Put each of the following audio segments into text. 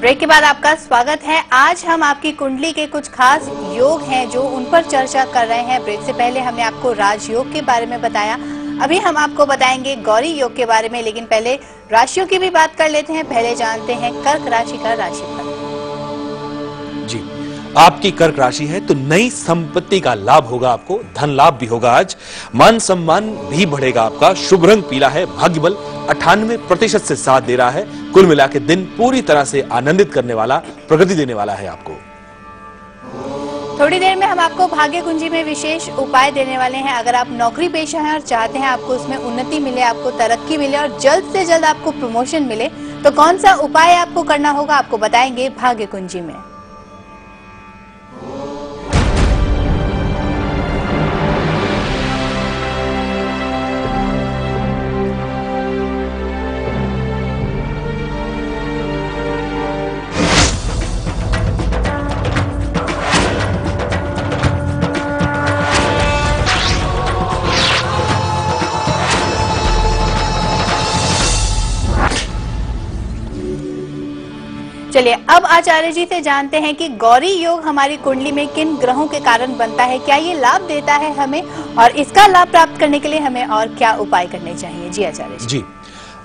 Break के बाद आपका स्वागत है। आज हम आपकी कुंडली के कुछ खास योग हैं जो उन पर चर्चा कर रहे हैं। ब्रेक से पहले हमने आपको राजयोग के बारे में बताया, अभी हम आपको बताएंगे गौरी योग के बारे में, लेकिन पहले राशियों की भी बात कर लेते हैं। पहले जानते हैं कर्क राशि का राशिफल। जी, आपकी कर्क राशि है तो नई संपत्ति का लाभ होगा, आपको धन लाभ भी होगा। आज मान सम्मान भी बढ़ेगा आपका। शुभ रंग पीला है। भाग्य बल 98% से साथ दे रहा है। कुल मिला के दिन पूरी तरह से आनंदित करने वाला, प्रगति देने वाला है आपको। थोड़ी देर में हम आपको भाग्य कुंजी में विशेष उपाय देने वाले हैं। अगर आप नौकरी पेशा हैं और चाहते हैं आपको उसमें उन्नति मिले, आपको तरक्की मिले और जल्द से जल्द आपको प्रमोशन मिले, तो कौन सा उपाय आपको करना होगा आपको बताएंगे भाग्य कुंजी में। चलिए अब आचार्य जी से जानते हैं कि गौरी योग हमारी कुंडली में किन ग्रहों के कारण बनता है, क्या ये लाभ देता है हमें, और इसका लाभ प्राप्त करने के लिए हमें और क्या उपाय करने चाहिए। जी आचार्य जी।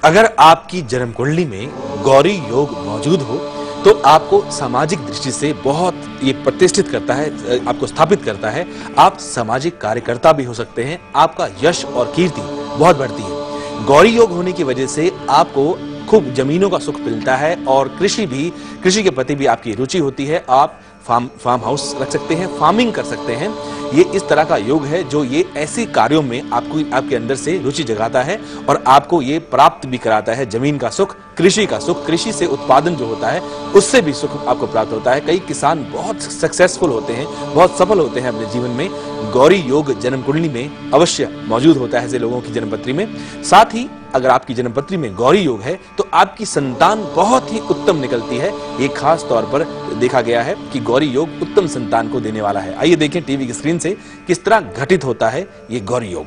अगर आपकी जन्म कुंडली में गौरी योग मौजूद हो तो आपको सामाजिक दृष्टि से बहुत ये प्रतिष्ठित करता है, आपको स्थापित करता है। आप सामाजिक कार्यकर्ता भी हो सकते हैं। आपका यश और कीर्ति बहुत बढ़ती है। गौरी योग होने की वजह से आपको खूब जमीनों का सुख मिलता है और कृषि के प्रति भी आपकी रुचि होती है। आप फार्म हाउस रख सकते हैं, फार्मिंग कर सकते हैं। ये इस तरह का योग है जो ये ऐसे कार्यों में आपके अंदर से रुचि जगाता है और आपको ये प्राप्त भी कराता है। जमीन का सुख, कृषि का सुख, कृषि से उत्पादन जो होता है उससे भी सुख आपको प्राप्त होता है। कई किसान बहुत सक्सेसफुल होते हैं, बहुत सफल होते हैं अपने जीवन में। गौरी योग जन्म कुंडली में अवश्य मौजूद होता है ऐसे लोगों की जन्मपत्री में। साथ ही अगर आपकी जन्मपत्री में गौरी योग है तो आपकी संतान बहुत ही उत्तम निकलती है। ये खास तौर पर देखा गया है कि गौरी योग उत्तम संतान को देने वाला है। आइए देखें टीवी की स्क्रीन से किस तरह घटित होता है ये गौरी योग।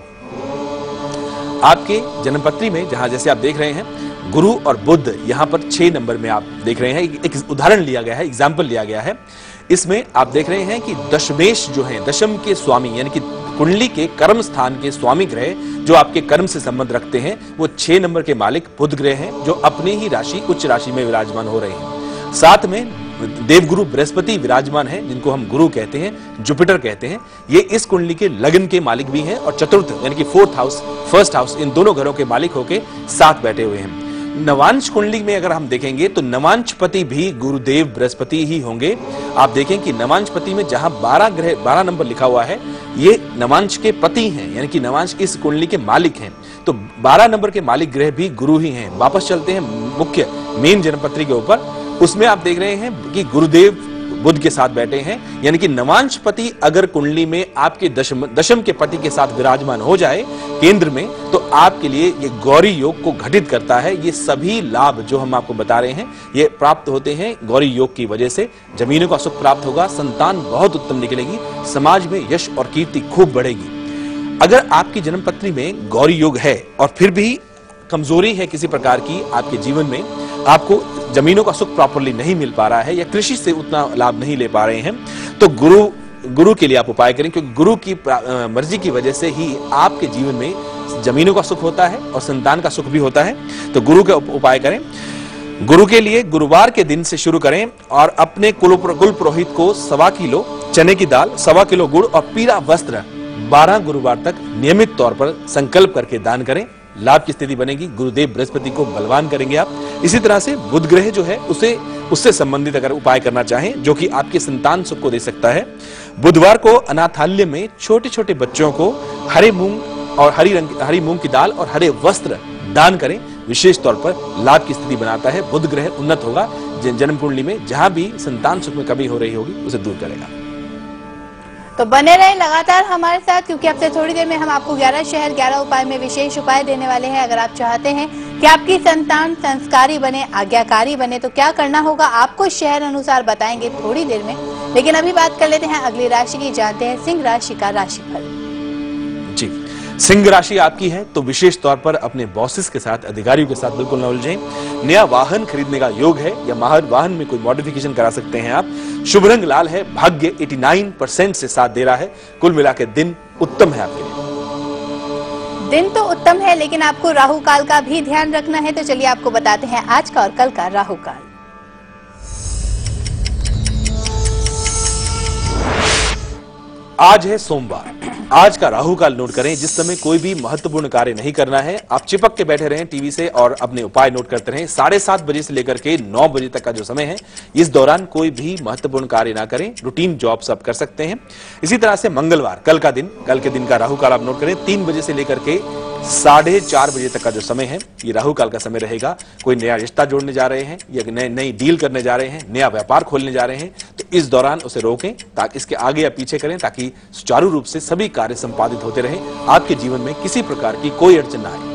आपके जन्मपत्री में जहां जैसे आप देख रहे हैं गुरु और बुध, यहां पर 6 नंबर में आप देख रहे हैं। एक उदाहरण लिया गया है, एग्जाम्पल लिया गया है। इसमें आप देख रहे हैं कि दशमेश जो है, दशम के स्वामी यानी कि कुंडली के कर्म स्थान के स्वामी ग्रह जो आपके कर्म से संबंध रखते हैं, वो 6 नंबर के मालिक बुध ग्रह हैं जो अपनी ही राशि उच्च राशि में विराजमान हो रहे हैं। साथ में देवगुरु बृहस्पति विराजमान है जिनको हम गुरु कहते हैं, जुपिटर कहते हैं। ये इस कुंडली के लगन के मालिक भी हैं और चतुर्थ यानी कि 4th हाउस, 1st हाउस, इन दोनों घरों के मालिक होके साथ बैठे हुए हैं। नवांश कुंडली में अगर हम देखेंगे तो नवांशपति भी गुरुदेव बृहस्पति ही होंगे। आप देखें कि नवांशपति में जहां 12 नंबर लिखा हुआ है, ये नवांश के पति हैं यानी कि नवांश इस कुंडली के मालिक हैं। तो 12 नंबर के मालिक ग्रह भी गुरु ही हैं। वापस चलते हैं मुख्य मेन जन्मपत्री के ऊपर। उसमें आप देख रहे हैं कि गुरुदेव बुध के साथ बैठे हैं, यानी कि नवांशपति अगर कुंडली में आपके दशम के पति के साथ विराजमान हो जाए केंद्र में, तो आपके लिए ये गौरी योग को घटित करता है। ये सभी लाभ जो हम आपको बता रहे हैं ये प्राप्त होते हैं गौरी योग की वजह से। जमीनों का सुख प्राप्त होगा, संतान बहुत उत्तम निकलेगी, समाज में यश और कीर्ति खूब बढ़ेगी। अगर आपकी जन्मपत्री में गौरी योग है और फिर भी कमजोरी है किसी प्रकार की आपके जीवन में, आपको जमीनों का सुख प्रॉपरली नहीं मिल पा रहा है या कृषि से उतना लाभ नहीं ले पा रहे हैं, तो गुरु के लिए आप उपाय करें, क्योंकि गुरु की मर्जी की वजह से ही आपके जीवन में जमीनों का सुख होता है और संतान का सुख भी होता है। तो गुरु के उपाय करें। गुरु के लिए गुरुवार के दिन से शुरू करें और अपने कुल पुरोहित को 1.25 किलो चने की दाल, 1.25 किलो गुड़ और पीला वस्त्र 12 गुरुवार तक नियमित तौर पर संकल्प करके दान करें। लाभ की स्थिति बनेगी। गुरुदेव बृहस्पति को बलवान करेंगे आप। इसी तरह से बुध ग्रह जो है उससे संबंधित अगर उपाय करना चाहें जो कि आपके संतान सुख को दे सकता है, बुधवार को अनाथालय में छोटे छोटे बच्चों को हरे मूंग और हरी मूंग की दाल और हरे वस्त्र दान करें। विशेष तौर पर लाभ की स्थिति बनाता है। बुध ग्रह उन्नत होगा। जन्म कुंडली में जहां भी संतान सुख में कमी हो रही होगी उसे दूर करेगा। तो बने रहे लगातार हमारे साथ, क्योंकि अब से थोड़ी देर में हम आपको 11 शहर 11 उपाय में विशेष उपाय देने वाले हैं। अगर आप चाहते हैं कि आपकी संतान संस्कारी बने, आज्ञाकारी बने, तो क्या करना होगा आपको शहर अनुसार बताएंगे थोड़ी देर में। लेकिन अभी बात कर लेते हैं अगली राशि की, जानते हैं सिंह राशि का राशिफल। जी, सिंह राशि आपकी है तो विशेष तौर पर अपने बॉसेस के साथ, अधिकारियों के साथ बिल्कुल न उलझें। नया वाहन खरीदने का योग है या वाहन में कोई मॉडिफिकेशन करा सकते हैं आप। शुभ रंग लाल है। भाग्य 89% से साथ दे रहा है। कुल मिलाकर दिन उत्तम है आपके लिए। दिन तो उत्तम है, लेकिन आपको राहु काल का भी ध्यान रखना है। तो चलिए आपको बताते हैं आज का और कल का राहु काल। आज है सोमवार। आज का राहु काल नोट करें। जिस समय कोई भी महत्वपूर्ण कार्य नहीं करना है, आप चिपक के बैठे रहें टीवी से और अपने उपाय नोट करते रहें। 7:30 बजे से लेकर के 9 बजे तक का जो समय है, इस दौरान कोई भी महत्वपूर्ण कार्य ना करें। रूटीन जॉब्स आप कर सकते हैं। इसी तरह से मंगलवार, कल के दिन का राहु काल आप नोट करें। 3 बजे से लेकर के 4:30 बजे तक का जो समय है, ये राहु काल का समय रहेगा। कोई नया रिश्ता जोड़ने जा रहे हैं या नई डील करने जा रहे हैं, नया व्यापार खोलने जा रहे हैं, तो इस दौरान उसे रोकें, ताकि इसके आगे या पीछे करें, ताकि सुचारू रूप से सभी कार्य संपादित होते रहें। आपके जीवन में किसी प्रकार की कोई अड़चन ना आए।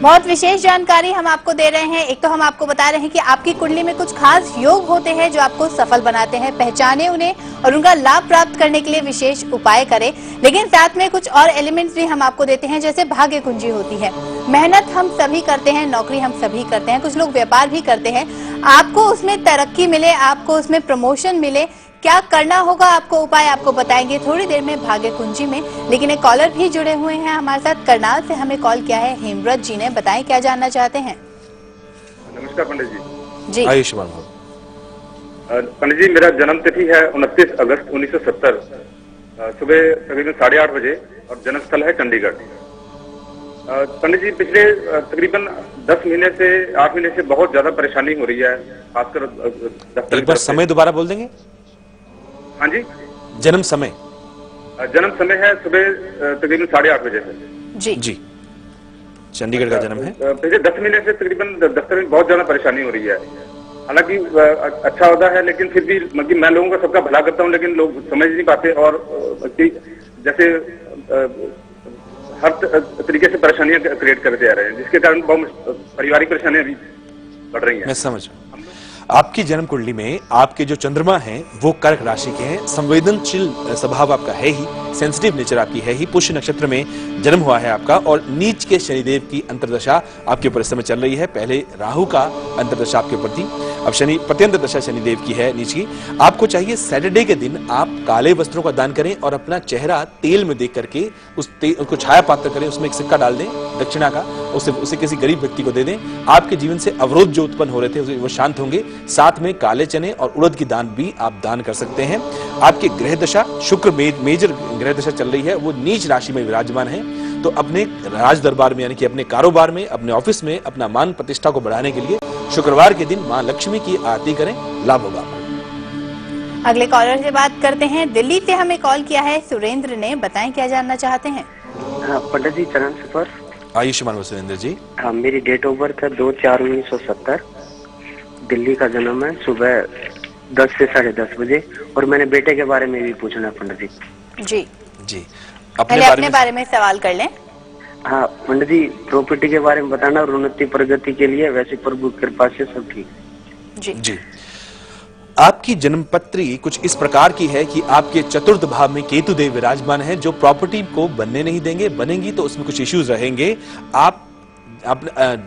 बहुत विशेष जानकारी हम आपको दे रहे हैं। एक तो हम आपको बता रहे हैं कि आपकी कुंडली में कुछ खास योग होते हैं जो आपको सफल बनाते हैं। पहचाने उन्हें और उनका लाभ प्राप्त करने के लिए विशेष उपाय करें। लेकिन साथ में कुछ और एलिमेंट्स भी हम आपको देते हैं, जैसे भाग्य कुंजी होती है। मेहनत हम सभी करते हैं, नौकरी हम सभी करते हैं, कुछ लोग व्यापार भी करते हैं। आपको उसमें तरक्की मिले, आपको उसमें प्रमोशन मिले, क्या करना होगा आपको उपाय आपको बताएंगे थोड़ी देर में भाग्य कुंजी में। लेकिन एक कॉलर भी जुड़े हुए हैं हमारे साथ। करनाल से हमें कॉल किया है हेमव्रत जी ने। बताएं क्या जानना चाहते हैं। नमस्कार पंडित जी। जी आयुष्मान पंडित जी, मेरा जन्म तिथि है 29 अगस्त 1970, सुबह तकरीबन 8:30 बजे, और जन्म स्थल है चंडीगढ़। पंडित जी, पिछले तकरीबन 10 महीने से 8 महीने से बहुत ज्यादा परेशानी हो रही है, खासकर दफ्तर। एक बार समय दोबारा बोल देंगे। हाँ जी। जन्म समय है सुबह तकरीबन 8:30 बजे से। जी जी, चंडीगढ़ का जन्म है। पिछले 10 महीने से तकरीबन दफ्तर में बहुत ज्यादा परेशानी हो रही है। हालांकि अच्छा होता है, लेकिन फिर भी मैं लोगों का सबका भला करता हूँ, लेकिन लोग समझ नहीं पाते, और जैसे हर तरीके से परेशानियां क्रिएट करते आ रहे हैं, जिसके कारण बहुत पारिवारिक परेशानियां भी बढ़ रही हैं। मैं समझ रहा हूं। आपकी जन्म कुंडली में आपके जो चंद्रमा हैं वो कर्क राशि के हैं। संवेदनशील स्वभाव आपका है ही, सेंसिटिव नेचर आपकी है ही। पुष्य नक्षत्र में जन्म हुआ है आपका, और नीच के शनिदेव की अंतर्दशा आपके ऊपर इस समय चल रही है। पहले राहु का अंतर्दशा आपके ऊपर थी, अब शनि प्रत्यंत दशा शनिदेव की है नीच की। आपको चाहिए सैटरडे के दिन आप काले वस्त्रों का दान करें और अपना चेहरा तेल में देख करके उसको छाया पात्र करें, उसमें एक सिक्का डाल दें दक्षिणा का, उसे किसी गरीब व्यक्ति को दे दें। आपके जीवन से अवरोध जो उत्पन्न हो रहे थे वो शांत होंगे। साथ में काले चने और उड़द की दान भी आप दान कर सकते हैं। आपकी ग्रह दशा शुक्र मेजर ग्रह दशा चल रही है, वो नीच राशि में विराजमान है। तो अपने राज दरबार में, यानी कि अपने कारोबार में, अपने ऑफिस में अपना मान प्रतिष्ठा को बढ़ाने के लिए शुक्रवार के दिन मां लक्ष्मी की आरती करें, लाभ होगा। अगले कॉलर से बात करते हैं। दिल्ली से हमें कॉल किया है सुरेंद्र ने। बताएं क्या जानना चाहते हैं। पंडित जी, चरण सफर। आयुष्मान सुरेंद्र जी। हाँ, मेरी डेट ऑफ बर्थ है 2/4/1970। दिल्ली का जन्म है, सुबह 10 से 10:30 बजे। और मैंने बेटे के बारे में भी पूछना है पंडित जी। जी जी, अपने बारे में सवाल कर लें। हाँ पंडित जी, प्रॉपर्टी के बारे में बताना, और उन्नति प्रगति के लिए, वैसे प्रभु की कृपा से सब ठीक। जी जी, आपकी जन्मपत्री कुछ इस प्रकार की है कि आपके चतुर्थ भाव में केतु देव विराजमान है, जो प्रॉपर्टी को बनने नहीं देंगे। बनेंगी तो उसमें कुछ इश्यूज रहेंगे। आप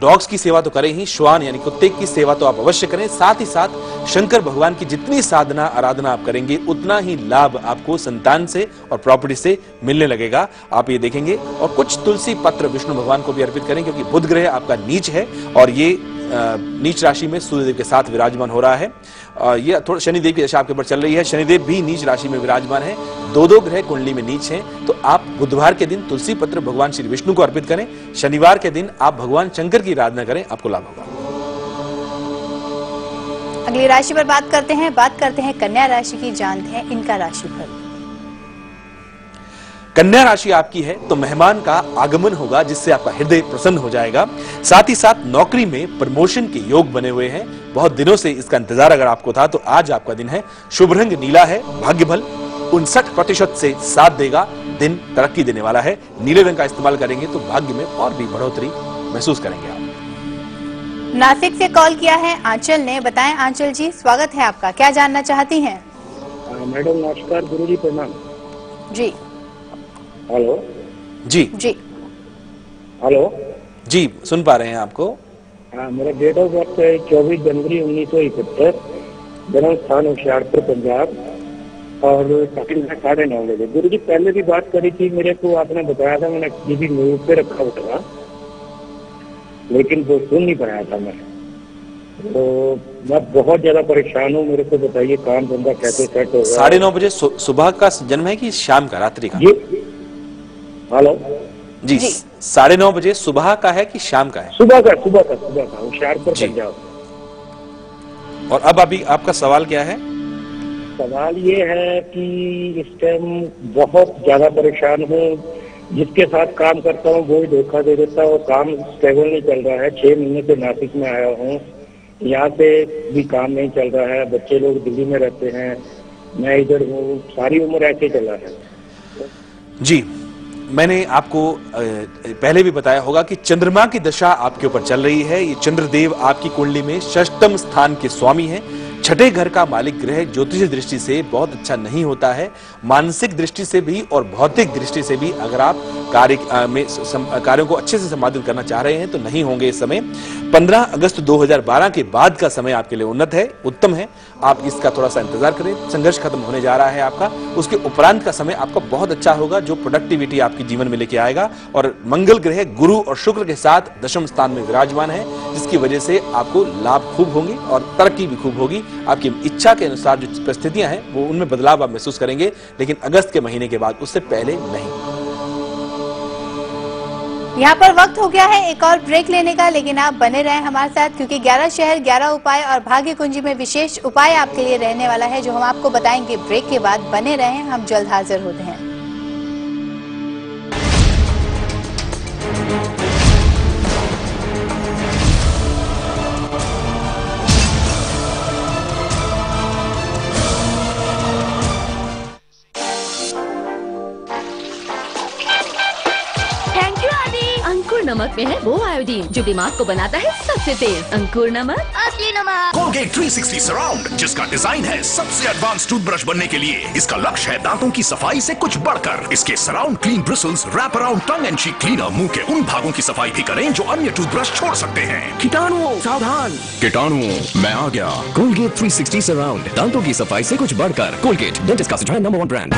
डॉग्स की सेवा तो करें ही, श्वान यानी कुत्ते की सेवा तो आप अवश्य करें। साथ ही साथ शंकर भगवान की जितनी साधना आराधना आप करेंगे, उतना ही लाभ आपको संतान से और प्रॉपर्टी से मिलने लगेगा, आप ये देखेंगे। और कुछ तुलसी पत्र विष्णु भगवान को भी अर्पित करें, क्योंकि बुध ग्रह आपका नीच है और ये नीच राशि में सूर्यदेव के साथ विराजमान हो रहा है। ये थोड़ा शनिदेव की दशा आपके ऊपर चल रही है। शनिदेव भी नीच राशि में विराजमान है। दो ग्रह कुंडली में नीच हैं। तो आप बुधवार के दिन तुलसी पत्र भगवान श्री विष्णु को अर्पित करें। शनिवार के दिन आप भगवान शंकर की आराधना करें, आपको लाभ होगा। अगली राशि पर बात करते हैं कन्या राशि की। जानते हैं इनका राशिफल। कन्या राशि आपकी है तो मेहमान का आगमन होगा, जिससे आपका हृदय प्रसन्न हो जाएगा। साथ ही साथ नौकरी में प्रमोशन के योग बने हुए हैं। बहुत दिनों से इसका इंतजार अगर आपको था तो आज आपका दिन है। शुभ रंग नीला है। भाग्य बल 59% से साथ देगा। दिन तरक्की देने वाला है। नीले रंग का इस्तेमाल करेंगे तो भाग्य में और भी बढ़ोतरी महसूस करेंगे आप। नासिक से कॉल किया है आंचल ने। बताएं आंचल जी, स्वागत है आपका, क्या जानना चाहती हैं। मैडम नमस्कार। गुरुजी प्रणाम। जी हेलो जी जी। हेलो। जी, सुन पा रहे हैं आपको। हाँ, मेरा डेट ऑफ बर्थ है 24 जनवरी 1971, जन्म स्थान होशियारपुर पंजाब, और टाइम है 9:30 बजे। गुरु जी पहले भी बात करी थी, मेरे को आपने बताया था, मैंने किसी म्यूट पे रखा हुआ था, लेकिन वो सुन नहीं पाया था मैं। तो मैं बहुत ज्यादा परेशान हूँ, मेरे को बताइए काम धंधा कैसे सेट होगा। 9:30 बजे सुबह का जन्म है कि शाम का, रात्रि का? जी। हेलो जी, जी। 9:30 बजे सुबह का है कि शाम का है? सुबह का होशियारपुर जी। पंजाब। और अब अभी आपका सवाल क्या है? सवाल ये है कि इस टाइम बहुत ज्यादा परेशान हूँ, जिसके साथ काम करता हूँ वो ही धोखा दे देता है और काम स्टेबल नहीं चल रहा है। 6 महीने से नासिक में आया हूँ, यहाँ से भी काम नहीं चल रहा है, बच्चे लोग दिल्ली में रहते हैं, मैं इधर हूँ, सारी उम्र ऐसे चला है। जी, मैंने आपको पहले भी बताया होगा कि चंद्रमा की दशा आपके ऊपर चल रही है। ये चंद्रदेव आपकी कुंडली में षष्टम स्थान के स्वामी हैं। छठे घर का मालिक ग्रह ज्योतिषीय दृष्टि से बहुत अच्छा नहीं होता है, मानसिक दृष्टि से भी और भौतिक दृष्टि से भी। अगर आप कार्यों को अच्छे से संपादित करना चाह रहे हैं तो नहीं होंगे इस समय। 15 अगस्त 2012 के बाद का समय आपके लिए उन्नत है, उत्तम है। आप इसका थोड़ा सा इंतजार करें, संघर्ष खत्म होने जा रहा है आपका। उसके उपरांत का समय आपका बहुत अच्छा होगा, जो प्रोडक्टिविटी आपके जीवन में लेके आएगा। और मंगल ग्रह गुरु और शुक्र के साथ दशम स्थान में विराजमान है, जिसकी वजह से आपको लाभ खूब होंगे और तरक्की भी खूब होगी। आपकी इच्छा के अनुसार जो परिस्थितियां हैं वो उनमें बदलाव आप महसूस करेंगे, लेकिन अगस्त के महीने के बाद, उससे पहले नहीं। यहाँ पर वक्त हो गया है एक और ब्रेक लेने का, लेकिन आप बने रहें हमारे साथ, क्योंकि 11 शहर 11 उपाय और भाग्य कुंजी में विशेष उपाय आपके लिए रहने वाला है, जो हम आपको बताएंगे ब्रेक के बाद। बने रहें, हम जल्द हाजिर होते हैं। अंकुर नमक में है वो आयोडीन जो दिमाग को बनाता है सबसे तेज। अंकुर नमक, असली नमक। कोलगेट 360 सराउंड, जिसका डिजाइन है सबसे एडवांस टूथब्रश बनने के लिए। इसका लक्ष्य है दांतों की सफाई से कुछ बढ़कर। इसके surround clean bristles wrap around tongue and cheek cleaner मुंह के उन भागों की सफाई भी करें जो अन्य टूथब्रश छोड़ सकते हैं। कीटाणुओं सावधान, कीटाणुओं मैं आ गया। कोलगेट 360 सराउंड, दांतों की सफाई से कुछ बढ़कर। कोलगेट, डेंटिस्ट का सुझाव नंबर 1 ब्रांड।